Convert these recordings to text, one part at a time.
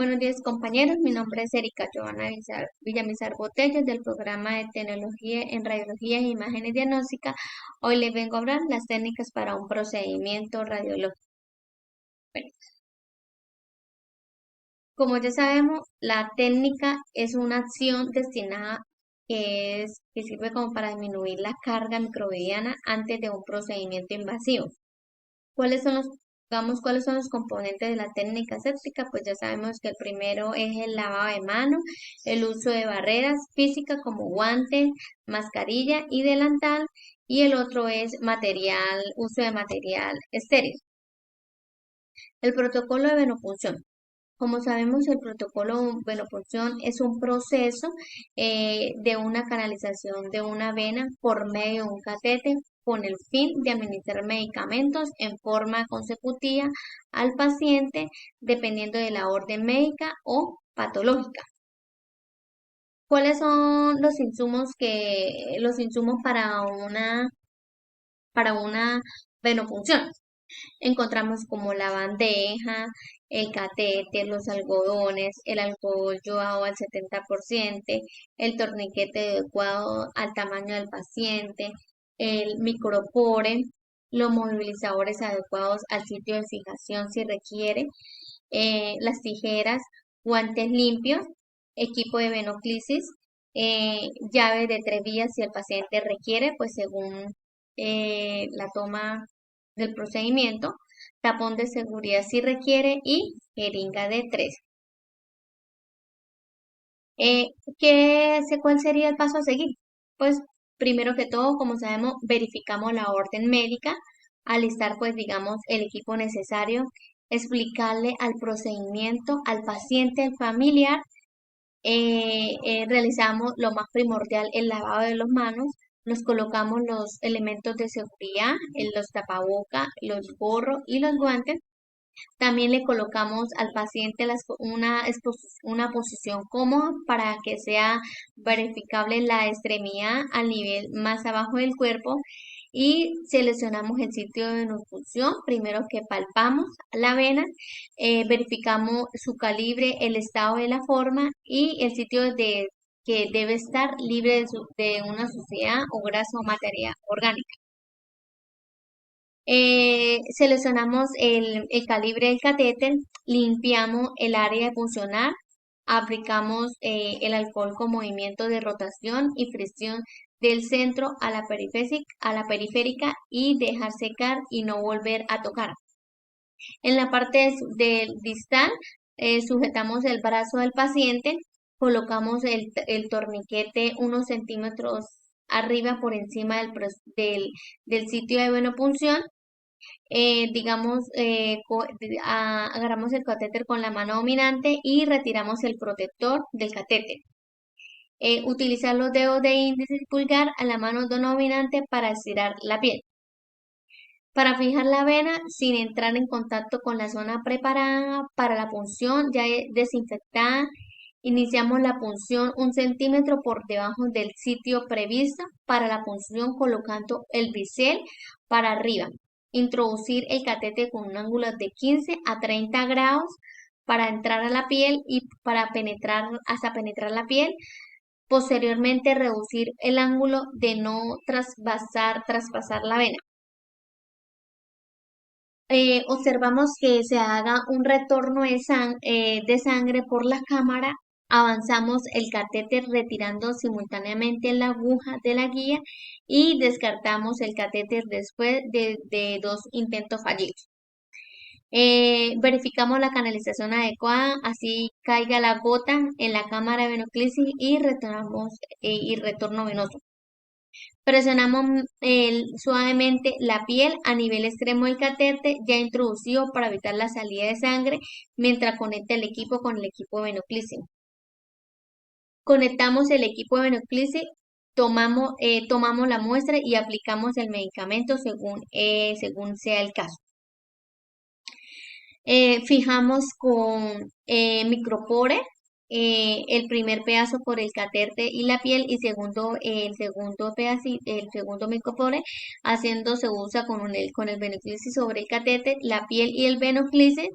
Buenos días, compañeros. Mi nombre es Erika Joana Villamizar Botello del programa de Tecnología en Radiología e Imágenes Diagnósticas. Hoy les vengo a hablar las técnicas para un procedimiento radiológico. Bueno, como ya sabemos, la técnica es una acción destinada que sirve como para disminuir la carga microbiana antes de un procedimiento invasivo. ¿Cuáles son cuáles son los componentes de la técnica aséptica? Pues ya sabemos que el primero es el lavado de manos, el uso de barreras físicas como guantes, mascarilla y delantal, y el otro es uso de material estéril. El protocolo de venopunción. Como sabemos, el protocolo de venopunción es un proceso de una canalización de una vena por medio de un catéter con el fin de administrar medicamentos en forma consecutiva al paciente dependiendo de la orden médica o patológica. ¿Cuáles son los insumos para una venopunción? Encontramos como la bandeja, el catéter, los algodones, el alcohol yodado al 70%, el torniquete adecuado al tamaño del paciente, el micropore, los movilizadores adecuados al sitio de fijación si requiere, las tijeras, guantes limpios, equipo de venoclisis, llave de 3 vías si el paciente requiere, pues según la toma del procedimiento, tapón de seguridad si requiere y jeringa de 3. Eh, ¿Cuál sería el paso a seguir? Pues primero que todo, como sabemos, verificamos la orden médica, alistar pues digamos el equipo necesario, explicarle al procedimiento, al paciente, al familiar, realizamos lo más primordial, el lavado de las manos, nos colocamos los elementos de seguridad, los tapabocas, los gorros y los guantes. También le colocamos al paciente una posición cómoda para que sea verificable la extremidad al nivel más abajo del cuerpo y seleccionamos el sitio de venopunción. Primero que palpamos la vena, verificamos su calibre, el estado de la forma y el sitio que debe estar libre de una suciedad o grasa o materia orgánica. Seleccionamos el calibre del catéter, limpiamos el área de funcionar, aplicamos el alcohol con movimiento de rotación y fricción del centro a la periférica y dejar secar y no volver a tocar. En la parte del distal, sujetamos el brazo del paciente, colocamos el torniquete unos centímetros arriba por encima del sitio de venopunción, agarramos el catéter con la mano dominante y retiramos el protector del catéter. Utilizar los dedos de índice y pulgar a la mano dominante para estirar la piel. Para fijar la vena sin entrar en contacto con la zona preparada para la punción ya desinfectada, iniciamos la punción 1 centímetro por debajo del sitio previsto para la punción colocando el bisel para arriba. Introducir el catéter con un ángulo de 15 a 30 grados para entrar a la piel y para penetrar hasta penetrar la piel. Posteriormente reducir el ángulo de no traspasar la vena. Observamos que se haga un retorno de sangre por la cámara, avanzamos el catéter retirando simultáneamente la aguja de la guía y descartamos el catéter después de 2 intentos fallidos. Verificamos la canalización adecuada, así caiga la gota en la cámara de venoclisis y retorno venoso. Presionamos suavemente la piel a nivel extremo del catéter ya introducido para evitar la salida de sangre mientras conecta el equipo con el equipo de venoclisis. Conectamos el equipo de venoclisis, tomamos la muestra y aplicamos el medicamento según sea el caso. Fijamos con micropore el primer pedazo por el catéter y la piel y el segundo micropore haciendo se usa con el venoclisis sobre el catéter, la piel y el venoclisis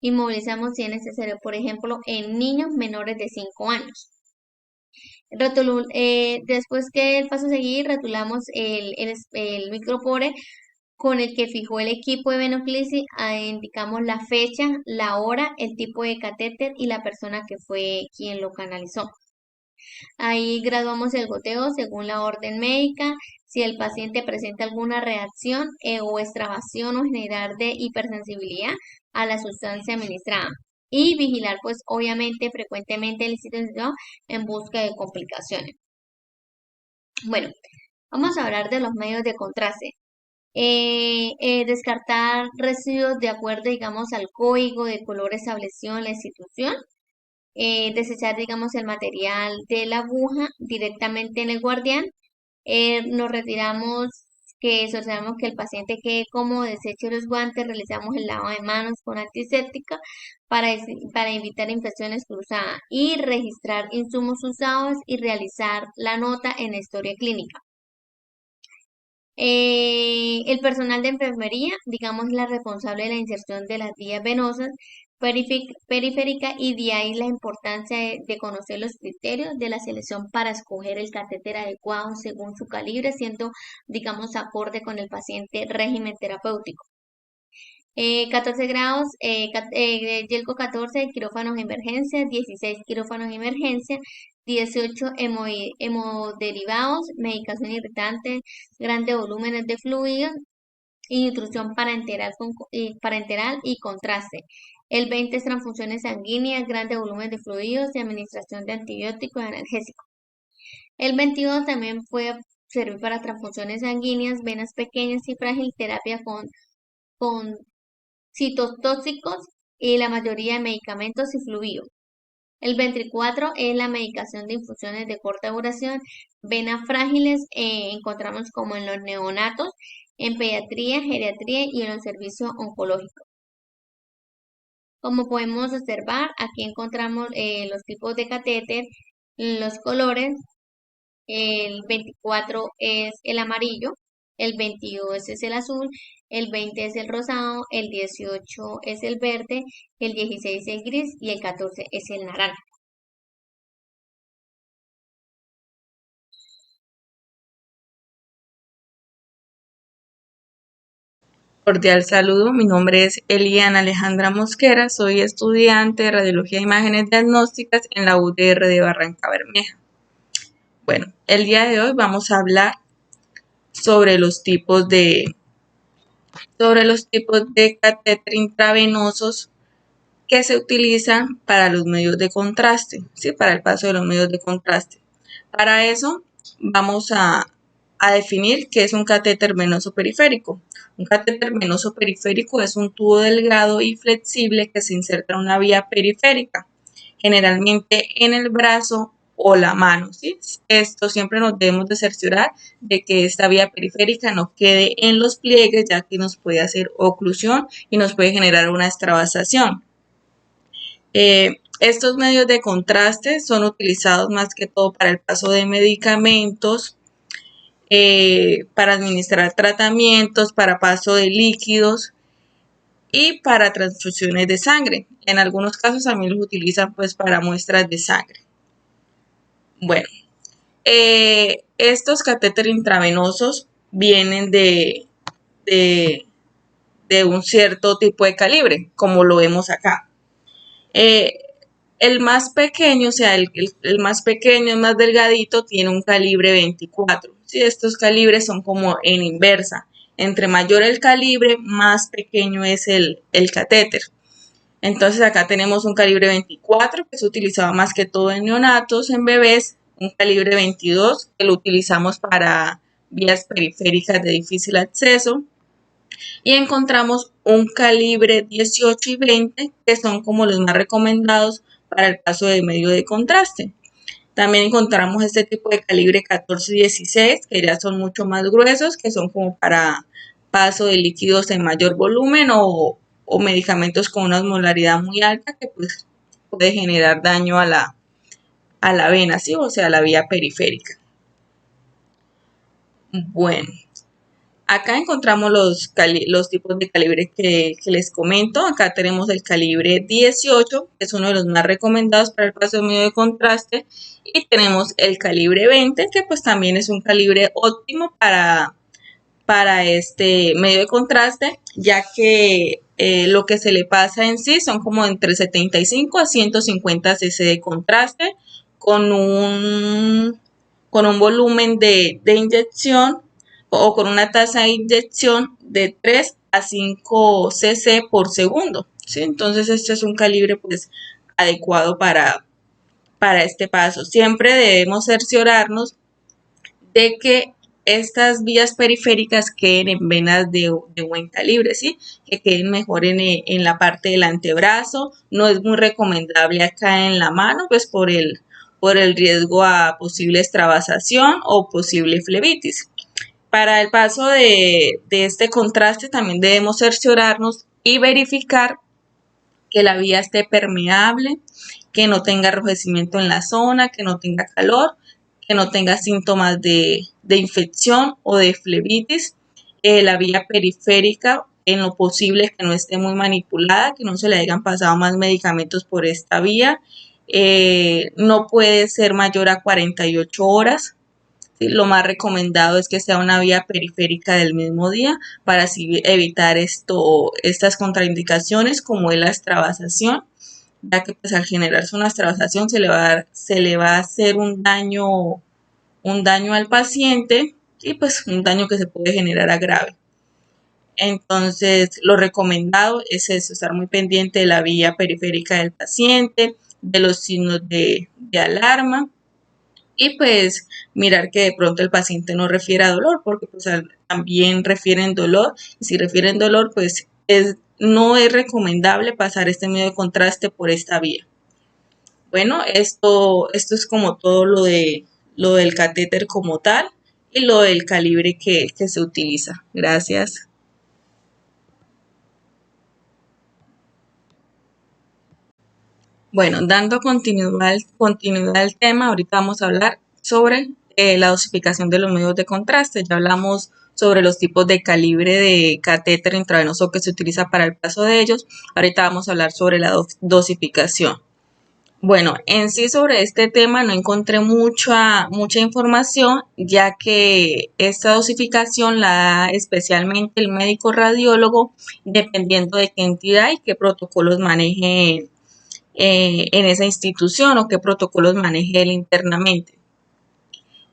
y movilizamos si es necesario, por ejemplo, en niños menores de 5 años. Después que el paso a seguir, rotulamos el micropore con el que fijó el equipo de venoclisis, indicamos la fecha, la hora, el tipo de catéter y la persona que fue quien lo canalizó. Ahí graduamos el goteo según la orden médica, si el paciente presenta alguna reacción o extravasación o generar de hipersensibilidad a la sustancia administrada. Y vigilar, pues, obviamente, frecuentemente el instituto en busca de complicaciones. Bueno, vamos a hablar de los medios de contraste. Descartar residuos de acuerdo, digamos, al código de color establecido en la institución. Desechar, digamos, el material de la aguja directamente en el guardián. Nos retiramos, que asociamos que el paciente quede cómodo, deseche los guantes, realizamos el lavado de manos con antiséptica para evitar infecciones cruzadas y registrar insumos usados y realizar la nota en la historia clínica. El personal de enfermería, digamos, es la responsable de la inserción de las vías venosas periféricas y de ahí la importancia de conocer los criterios de la selección para escoger el catéter adecuado según su calibre, siendo, digamos, acorde con el paciente régimen terapéutico. 14 grados, Yelco 14, quirófanos de emergencia, 16 quirófanos de emergencia, 18 hemoderivados, medicación irritante, grandes volúmenes de fluidos y nutrición parenteral y contraste. El 20 es transfusiones sanguíneas, grandes volúmenes de fluidos y administración de antibióticos y analgésicos. El 22 también puede servir para transfusiones sanguíneas, venas pequeñas y frágil, terapia con citotóxicos y la mayoría de medicamentos y fluidos. El 24 es la medicación de infusiones de corta duración, venas frágiles, encontramos como en los neonatos, en pediatría, geriatría y en los servicios oncológicos. Como podemos observar, aquí encontramos los tipos de catéter, los colores. El 24 es el amarillo, el 22 es el azul, el 20 es el rosado, el 18 es el verde, el 16 es el gris y el 14 es el naranja. Cordial saludo, mi nombre es Eliana Alejandra Mosquera, soy estudiante de Radiología e Imágenes Diagnósticas en la UDR de Barranca Bermeja. Bueno, el día de hoy vamos a hablar sobre los tipos de catéter intravenosos que se utilizan para los medios de contraste, ¿sí? Para el paso de los medios de contraste. Para eso vamos a definir qué es un catéter venoso periférico. Un catéter venoso periférico es un tubo delgado y flexible que se inserta en una vía periférica, generalmente en el brazo o la mano, ¿sí? Esto siempre nos debemos de cerciorar de que esta vía periférica no quede en los pliegues, ya que nos puede hacer oclusión y nos puede generar una extravasación. Estos medios de contraste son utilizados más que todo para el paso de medicamentos, para administrar tratamientos, para paso de líquidos y para transfusiones de sangre. En algunos casos también los utilizan pues para muestras de sangre. Bueno, estos catéteres intravenosos vienen de un cierto tipo de calibre, como lo vemos acá. El más pequeño, o sea, el más pequeño, el más delgadito, tiene un calibre 24. ¿Sí? Estos calibres son como en inversa. Entre mayor el calibre, más pequeño es el catéter. Entonces acá tenemos un calibre 24 que se utilizaba más que todo en neonatos, en bebés, un calibre 22 que lo utilizamos para vías periféricas de difícil acceso. Y encontramos un calibre 18 y 20 que son como los más recomendados para el paso de medio de contraste. También encontramos este tipo de calibre 14 y 16 que ya son mucho más gruesos, que son como para paso de líquidos en mayor volumen o medicamentos con una osmolaridad muy alta que pues puede generar daño a a la vena, ¿sí? O sea, a la vía periférica. Bueno, acá encontramos los tipos de calibre que les comento. Acá tenemos el calibre 18, que es uno de los más recomendados para el paso medio de contraste. Y tenemos el calibre 20, que pues también es un calibre óptimo para este medio de contraste, ya que lo que se le pasa en sí son como entre 75 a 150 cc de contraste con con un volumen de inyección o con una tasa de inyección de 3 a 5 cc por segundo, ¿sí? Entonces este es un calibre pues adecuado para este paso. Siempre debemos cerciorarnos de que estas vías periféricas queden en venas de buen calibre, ¿sí? Que queden mejor en la parte del antebrazo. No es muy recomendable acá en la mano, pues por el riesgo a posible extravasación o posible flebitis. Para el paso de este contraste también debemos cerciorarnos y verificar que la vía esté permeable, que no tenga enrojecimiento en la zona, que no tenga calor, que no tenga síntomas de infección o de flebitis. La vía periférica, en lo posible, que no esté muy manipulada, que no se le hayan pasado más medicamentos por esta vía. No puede ser mayor a 48 horas. ¿Sí? Lo más recomendado es que sea una vía periférica del mismo día para así evitar estas contraindicaciones como es la extravasación, ya que pues al generarse una extravasación se le va a hacer un daño al paciente y pues un daño que se puede generar a grave. Entonces, lo recomendado es eso, estar muy pendiente de la vía periférica del paciente, de los signos de alarma y pues mirar que de pronto el paciente no refiera dolor, porque pues también refieren dolor, y si refieren dolor, pues no es recomendable pasar este medio de contraste por esta vía. Bueno, esto es como todo lo del catéter como tal y lo del calibre que se utiliza. Gracias. Bueno, dando continuidad al tema, ahorita vamos a hablar sobre la dosificación de los medios de contraste. Ya hablamos sobre los tipos de calibre de catéter intravenoso que se utiliza para el paso de ellos. Ahorita vamos a hablar sobre la dosificación. Bueno, en sí sobre este tema no encontré mucha información, ya que esta dosificación la da especialmente el médico radiólogo, dependiendo de qué entidad y qué protocolos maneje en esa institución o qué protocolos maneje él internamente.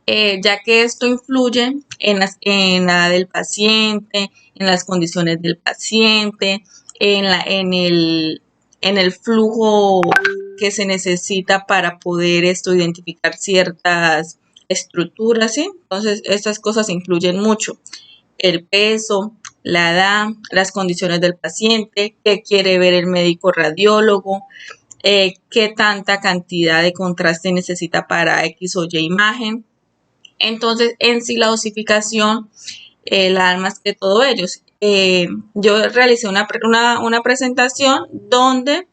Ya que esto influye en la edad del paciente, en las condiciones del paciente, en el flujo que se necesita para poder identificar ciertas estructuras, ¿sí? Entonces, estas cosas influyen mucho. El peso, la edad, las condiciones del paciente, qué quiere ver el médico radiólogo, qué tanta cantidad de contraste necesita para X o Y imagen. Entonces, en sí la dosificación la dan más que todo ellos. Yo realicé una presentación donde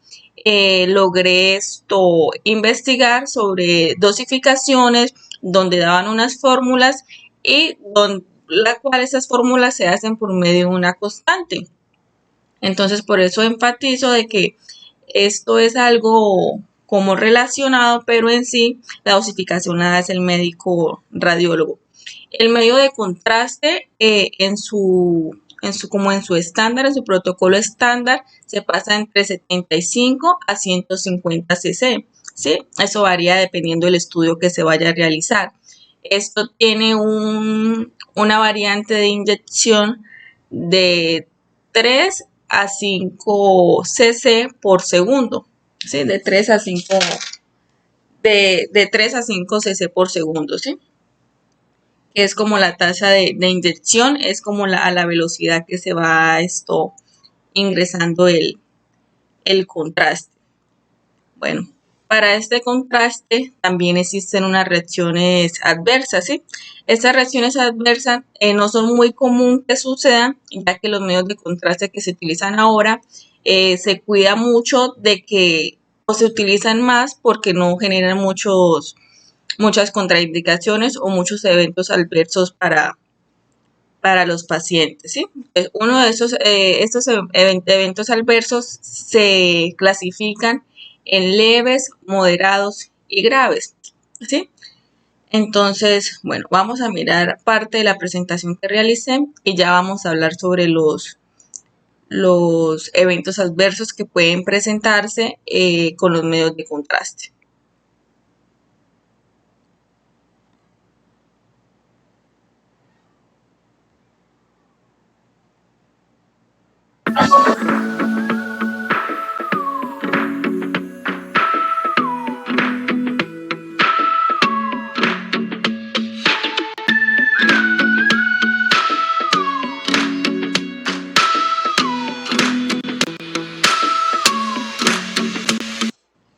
logré investigar sobre dosificaciones, donde daban unas fórmulas y la cual esas fórmulas se hacen por medio de una constante. Entonces, por eso enfatizo de que esto es algo como relacionado, pero en sí la dosificación la hace el médico radiólogo. El medio de contraste como en su estándar, en su protocolo estándar, se pasa entre 75 a 150 cc. ¿Sí? Eso varía dependiendo del estudio que se vaya a realizar. Esto tiene una variante de inyección de 3 a 5 cc por segundo, ¿sí? De 3 a 5 cc por segundo, ¿sí? Que es como la tasa de inyección, es como a la velocidad que se va ingresando el contraste. Bueno, para este contraste también existen unas reacciones adversas, ¿sí? Estas reacciones adversas no son muy común que sucedan, ya que los medios de contraste que se utilizan ahora se cuida mucho de que o se utilizan más porque no generan muchas contraindicaciones o muchos eventos adversos para los pacientes, ¿sí? Uno de estos eventos adversos se clasifican en leves, moderados y graves, ¿sí? Entonces, bueno, vamos a mirar parte de la presentación que realicé y ya vamos a hablar sobre los eventos adversos que pueden presentarse con los medios de contraste.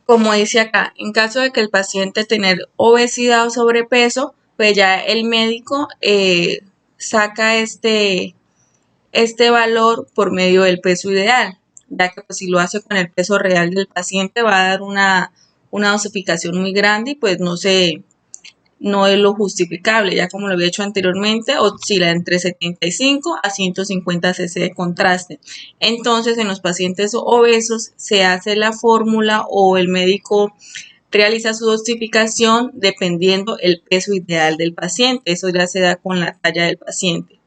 Como dice acá, en caso de que el paciente tener obesidad o sobrepeso, pues ya el médico saca este valor por medio del peso ideal, ya que pues, si lo hace con el peso real del paciente va a dar una dosificación muy grande y pues no es lo justificable, ya como lo había hecho anteriormente, oscila entre 75 a 150 cc de contraste. Entonces, en los pacientes obesos se hace la fórmula o el médico realiza su dosificación dependiendo el peso ideal del paciente. Eso ya se da con la talla del paciente.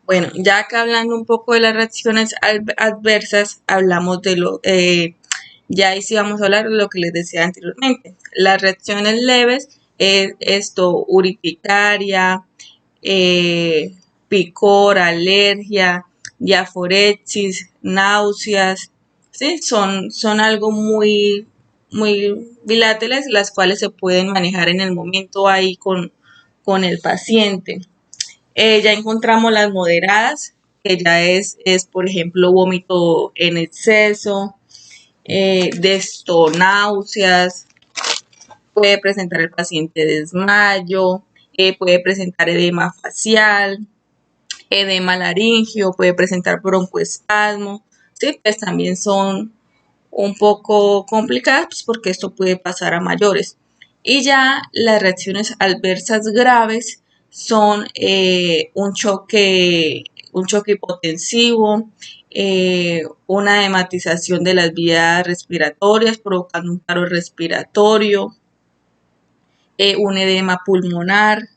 Bueno, ya que hablando un poco de las reacciones adversas, hablamos ya ahí sí vamos a hablar de lo que les decía anteriormente. Las reacciones leves es urticaria, picor, alergia, diaforexis, náuseas, ¿sí? Son algo muy bilaterales, las cuales se pueden manejar en el momento ahí con el paciente. Ya encontramos las moderadas, que ya es por ejemplo, vómito en exceso, náuseas, puede presentar el paciente desmayo, puede presentar edema facial, edema laringio, puede presentar broncoespasmo, ¿sí? Pues también son un poco complicadas pues, porque esto puede pasar a mayores. Y ya las reacciones adversas graves son un choque hipotensivo, una hematización de las vías respiratorias provocando un paro respiratorio, un edema pulmonar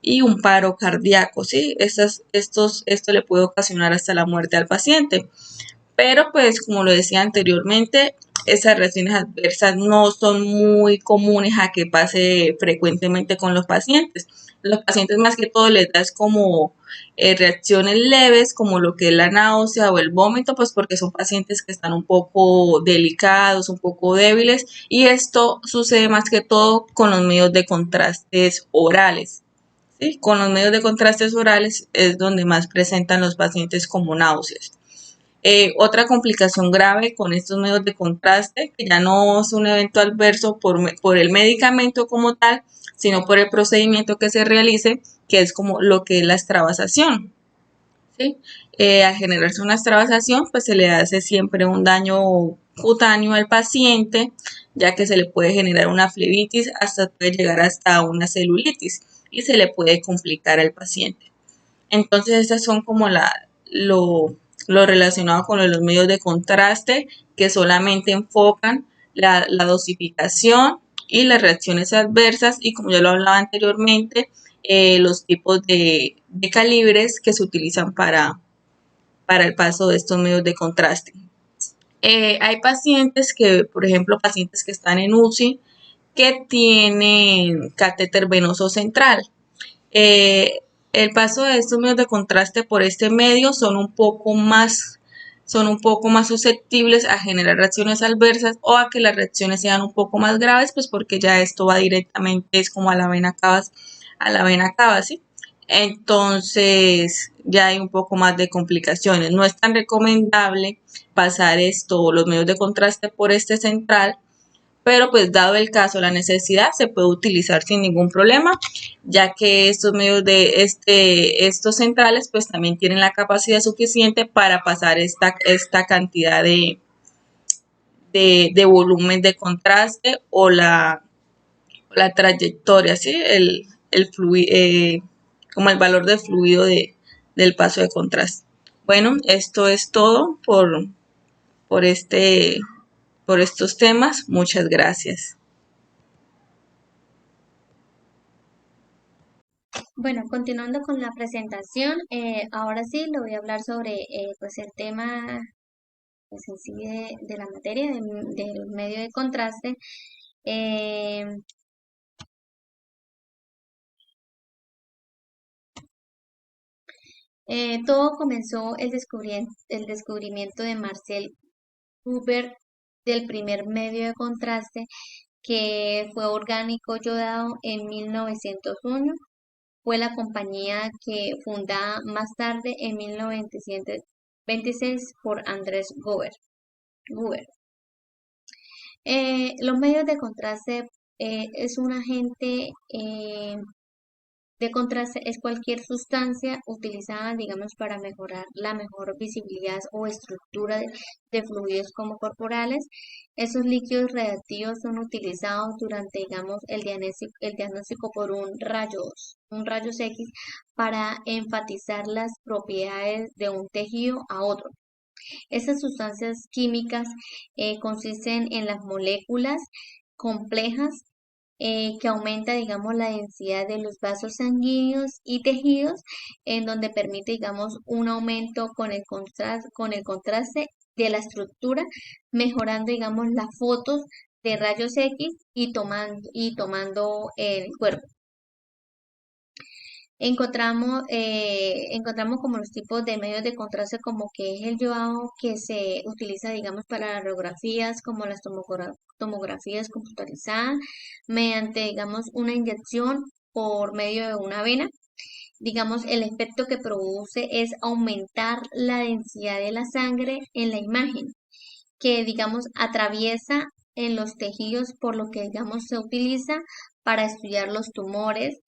y un paro cardíaco, ¿sí? Esto le puede ocasionar hasta la muerte al paciente. Pero pues como lo decía anteriormente, esas reacciones adversas no son muy comunes a que pase frecuentemente con los pacientes. Los pacientes más que todo les da es como reacciones leves, como lo que es la náusea o el vómito, pues porque son pacientes que están un poco delicados, un poco débiles, y esto sucede más que todo con los medios de contrastes orales. ¿Sí? Con los medios de contrastes orales es donde más presentan los pacientes como náuseas. Otra complicación grave con estos medios de contraste, que ya no es un evento adverso por el medicamento como tal, sino por el procedimiento que se realice, que es como lo que es la extravasación. ¿Sí? Al generarse una extravasación, pues se le hace siempre un daño cutáneo al paciente, ya que se le puede generar una flebitis, puede llegar hasta una celulitis y se le puede complicar al paciente. Entonces, estas son como lo relacionado con los medios de contraste que solamente enfocan la dosificación y las reacciones adversas y como ya lo hablaba anteriormente, los tipos de calibres que se utilizan para el paso de estos medios de contraste. Hay pacientes que, por ejemplo, pacientes que están en UCI que tienen catéter venoso central. El paso de estos medios de contraste por este medio son un poco más susceptibles a generar reacciones adversas o a que las reacciones sean un poco más graves, pues porque ya esto va directamente, es como a la vena cava, ¿sí? entonces ya hay un poco más de complicaciones. No es tan recomendable pasar los medios de contraste por este central, pero pues dado el caso, la necesidad se puede utilizar sin ningún problema, ya que estos medios estos centrales pues también tienen la capacidad suficiente para pasar esta cantidad de volumen de contraste o la trayectoria, ¿sí? Como el valor de fluido del paso de contraste. Bueno, esto es todo por, este, por estos temas. Muchas gracias. Bueno, continuando con la presentación, ahora sí le voy a hablar sobre pues el tema pues en sí de la materia del medio de contraste. Eh, Todo comenzó el descubrimiento de Marcel Huber del primer medio de contraste que fue orgánico yodado en 1901. Fue la compañía que fundada más tarde en 1926 por Andrés Guber. Los medios de contraste es un agente de contraste, es cualquier sustancia utilizada, digamos, para mejorar la mejor visibilidad o estructura de fluidos como corporales. Esos líquidos reactivos son utilizados durante, digamos, el diagnóstico por un rayos X para enfatizar las propiedades de un tejido a otro. Estas sustancias químicas consisten en las moléculas complejas que aumenta, digamos, la densidad de los vasos sanguíneos y tejidos, en donde permite, digamos, un aumento con el contraste de la estructura, mejorando, digamos, las fotos de rayos X y tomando el cuerpo. Encontramos como los tipos de medios de contraste como que es el yoado que se utiliza, digamos, para las radiografías como las tomografías computarizadas mediante, digamos, una inyección por medio de una vena. Digamos, el efecto que produce es aumentar la densidad de la sangre en la imagen, que, digamos, atraviesa en los tejidos, por lo que, digamos, se utiliza para estudiar los tumores.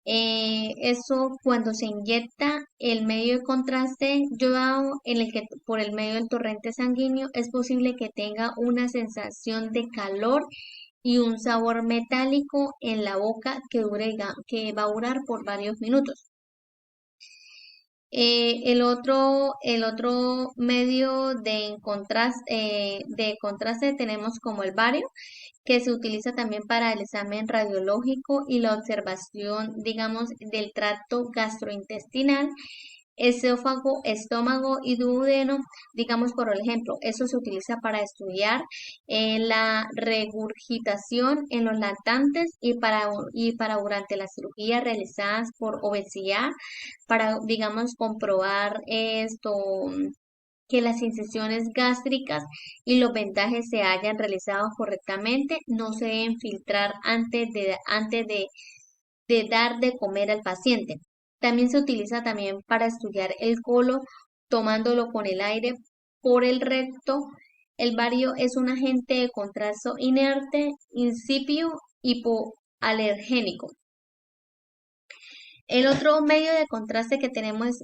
Eso cuando se inyecta el medio de contraste yodado en el que por el medio del torrente sanguíneo es posible que tenga una sensación de calor y un sabor metálico en la boca que va a durar por varios minutos. El otro medio de contraste tenemos como el bario, que se utiliza también para el examen radiológico y la observación, digamos, del tracto gastrointestinal, esófago, estómago y duodeno, digamos, por ejemplo, eso se utiliza para estudiar la regurgitación en los lactantes y para durante las cirugías realizadas por obesidad, para, digamos, comprobar que las incisiones gástricas y los vendajes se hayan realizado correctamente, no se deben filtrar de dar de comer al paciente. También se utiliza también para estudiar el colon, tomándolo con el aire por el recto. El bario es un agente de contraste inerte, incipio, hipoalergénico. El otro medio de contraste que tenemos es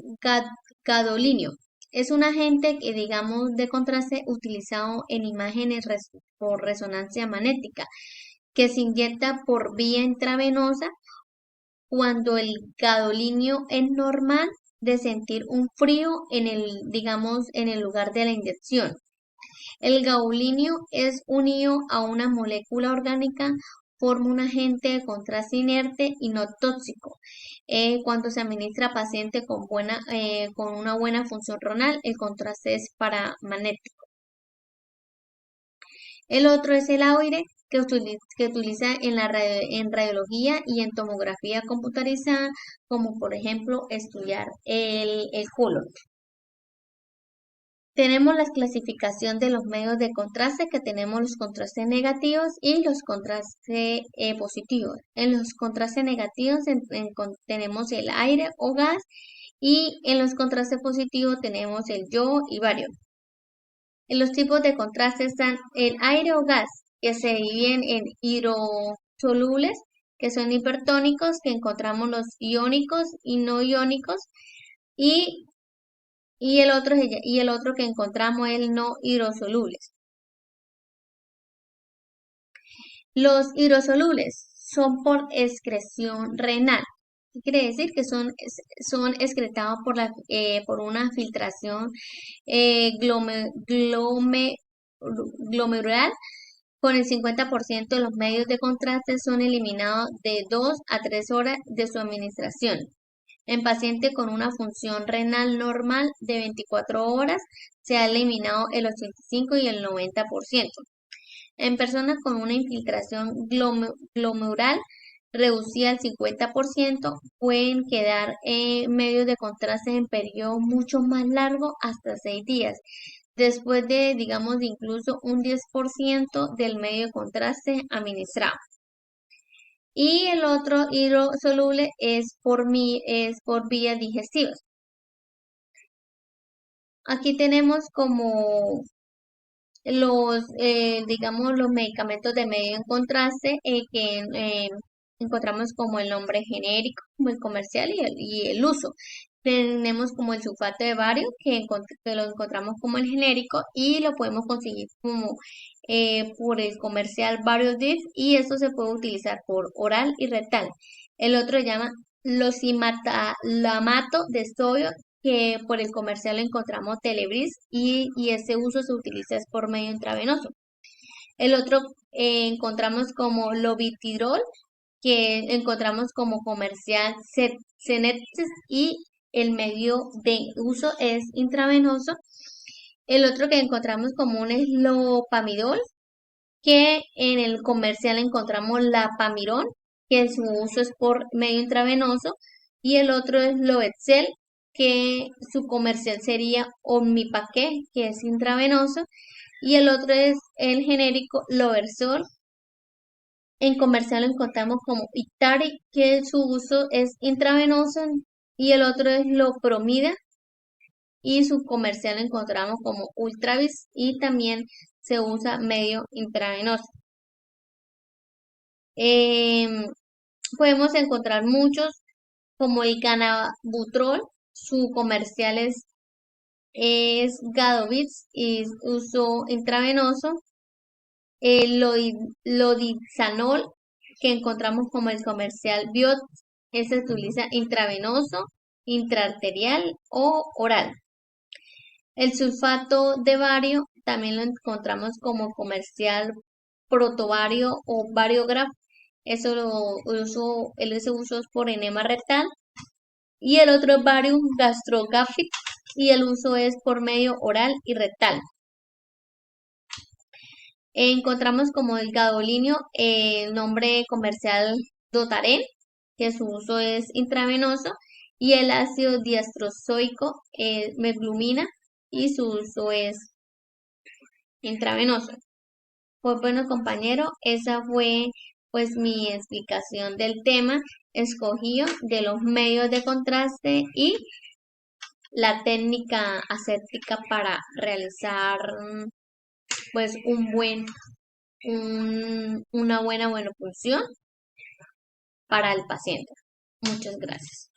gadolinio. Es un agente que, digamos, de contraste utilizado en imágenes por resonancia magnética, que se inyecta por vía intravenosa cuando el gadolinio es normal de sentir un frío digamos, en el lugar de la inyección. El gadolinio es unido a una molécula orgánica, forma un agente de contraste inerte y no tóxico. Cuando se administra a paciente con una buena función renal, el contraste es paramagnético. El otro es el AOIRE, que utiliza en radiología y en tomografía computarizada, como por ejemplo estudiar el colon. Tenemos la clasificación de los medios de contraste, que tenemos los contrastes negativos y los contrastes positivos. En los contrastes negativos tenemos el aire o gas, y en los contrastes positivos tenemos el yodo y bario. En los tipos de contraste están el aire o gas, que se dividen en hidrosolubles, que son hipertónicos, que encontramos los iónicos y no iónicos, y, y el otro que encontramos es el no hidrosolubles. Los hidrosolubles son por excreción renal. ¿Qué quiere decir? Que son excretados por una filtración glomerular. Con el 50% de los medios de contraste son eliminados de 2 a 3 horas de su administración. En pacientes con una función renal normal de 24 horas se ha eliminado el 85 y el 90%. En personas con una infiltración glomerular reducida al 50%, pueden quedar medios de contraste en periodos mucho más largos, hasta 6 días, después de, digamos, de incluso un 10% del medio de contraste administrado. Y el otro hidrosoluble es por vías digestivas. Aquí tenemos como digamos, los medicamentos de medio en contraste, que encontramos como el nombre genérico, como el comercial y el uso. Tenemos como el sulfato de bario, que lo encontramos como el genérico, y lo podemos conseguir como por el comercial Variodif, y esto se puede utilizar por oral y rectal. El otro se llama losimetalato de sodio, que por el comercial encontramos Telebris, y ese uso se utiliza es por medio intravenoso. El otro encontramos como Lovitirol, que encontramos como comercial Cenexis, y el medio de uso es intravenoso. El otro que encontramos común es Lopamidol, que en el comercial encontramos Lapamirón, que su uso es por medio intravenoso, y el otro es Loexcel, que su comercial sería Omnipaque, que es intravenoso, y el otro es el genérico Loversol. En comercial lo encontramos como Ictari, que su uso es intravenoso, y el otro es Lopromida, y su comercial lo encontramos como Ultravis, y también se usa medio intravenoso. Em, Podemos encontrar muchos, como el Canabutrol, su comercial es Gadovitz y uso intravenoso. El Lodizanol, que encontramos como el comercial Biot, ese se utiliza intravenoso, intraarterial o oral. El sulfato de bario también lo encontramos como comercial Protobario o Variograph. Ese uso es por enema rectal. Y el otro es Barium gastrogaphic, y el uso es por medio oral y rectal. Encontramos como el gadolinio, el nombre comercial Dotaren, que su uso es intravenoso, y el ácido diastrozoico meglumina, y su uso es intravenoso. Pues bueno, compañero, esa fue pues mi explicación del tema escogido de los medios de contraste y la técnica aséptica para realizar pues una buena función para el paciente. Muchas gracias.